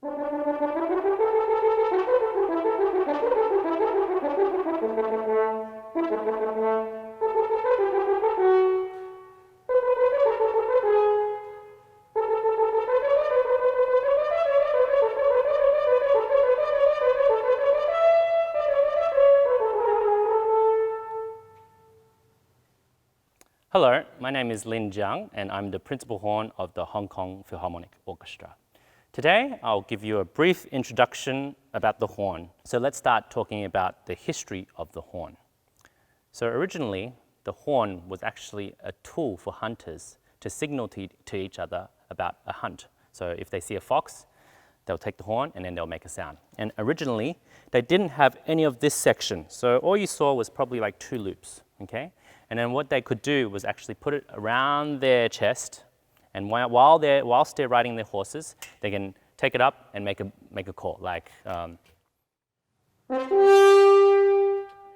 Hello, my name is Lin Jiang, and I'm the principal horn of the Hong Kong Philharmonic Orchestra. Today, I'll give you a brief introduction about the horn. So let's start talking about the history of the horn. So originally, the horn was actually a tool for hunters to signal to each other about a hunt. So if they see a fox, they'll take the horn and then they'll make a sound. And originally, they didn't have any of this section. So all you saw was probably like 2 loops, okay? And then what they could do was actually put it around their chest, and whilst they're riding their horses, they can take it up and make a call, like, and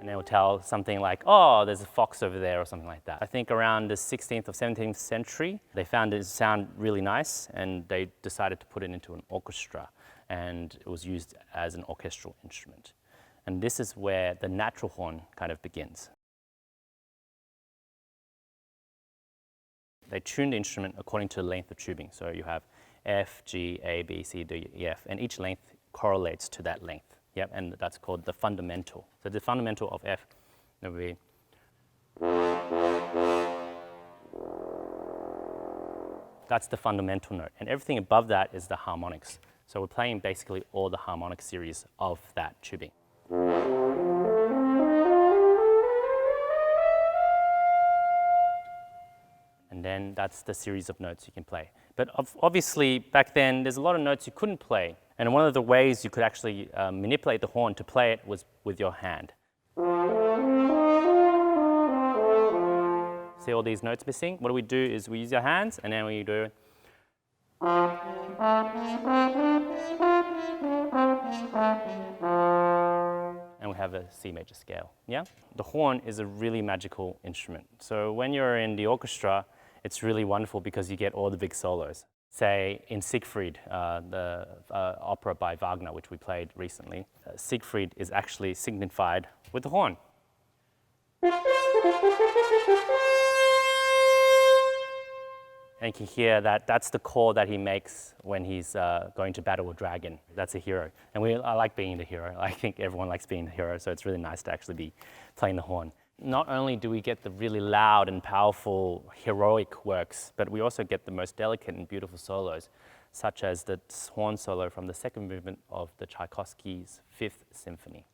they'll tell something like, oh, there's a fox over there, or something like that. I think around the 16th or 17th century, they found it sound really nice, and they decided to put it into an orchestra, and it was used as an orchestral instrument. And this is where the natural horn kind of begins. They tune the instrument according to the length of tubing. So you have F, G, A, B, C, D, E, F, and each length correlates to that length. Yep, and that's called the fundamental. So the fundamental of F would be. That's the fundamental note, and everything above that is the harmonics. So we're playing basically all the harmonic series of that tubing. And then that's the series of notes you can play. But obviously, back then, there's a lot of notes you couldn't play. And one of the ways you could actually manipulate the horn to play it was with your hand. See all these notes missing? What we do is we use our hands, and then we do. And we have a C major scale, yeah? The horn is a really magical instrument. So when you're in the orchestra, it's really wonderful because you get all the big solos. Say in Siegfried, the opera by Wagner, which we played recently, Siegfried is actually signified with the horn. And you can hear that that's the call that he makes when he's going to battle a dragon. That's a hero. And I like being the hero. I think everyone likes being the hero, so it's really nice to actually be playing the horn. Not only do we get the really loud and powerful heroic works, but we also get the most delicate and beautiful solos, such as the horn solo from the second movement of the Tchaikovsky's Fifth Symphony.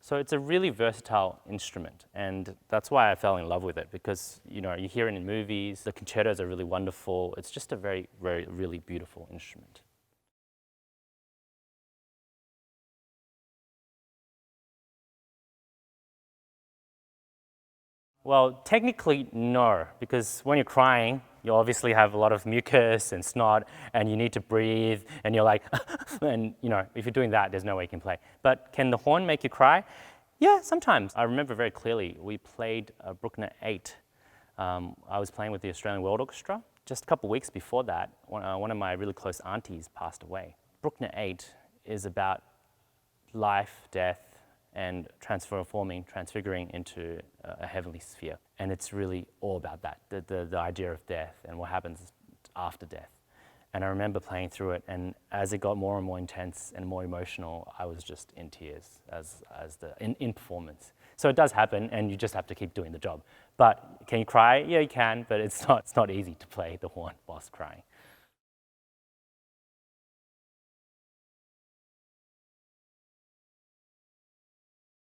So it's a really versatile instrument, and that's why I fell in love with it, because you hear it in movies, the concertos are really wonderful. It's just a very, very, really beautiful instrument. Well, technically, no, because when you're crying, you obviously have a lot of mucus and snot, and you need to breathe, and you're like, and if you're doing that, there's no way you can play. But can the horn make you cry? Yeah, sometimes. I remember very clearly, we played Bruckner 8. I was playing with the Australian World Orchestra. Just a couple of weeks before that, one of my really close aunties passed away. Bruckner 8 is about life, death, and transfiguring into a heavenly sphere. And it's really all about that, the idea of death and what happens after death. And I remember playing through it, and as it got more and more intense and more emotional, I was just in tears in performance. So it does happen, and you just have to keep doing the job. But can you cry? Yeah, you can, but it's not easy to play the horn whilst crying.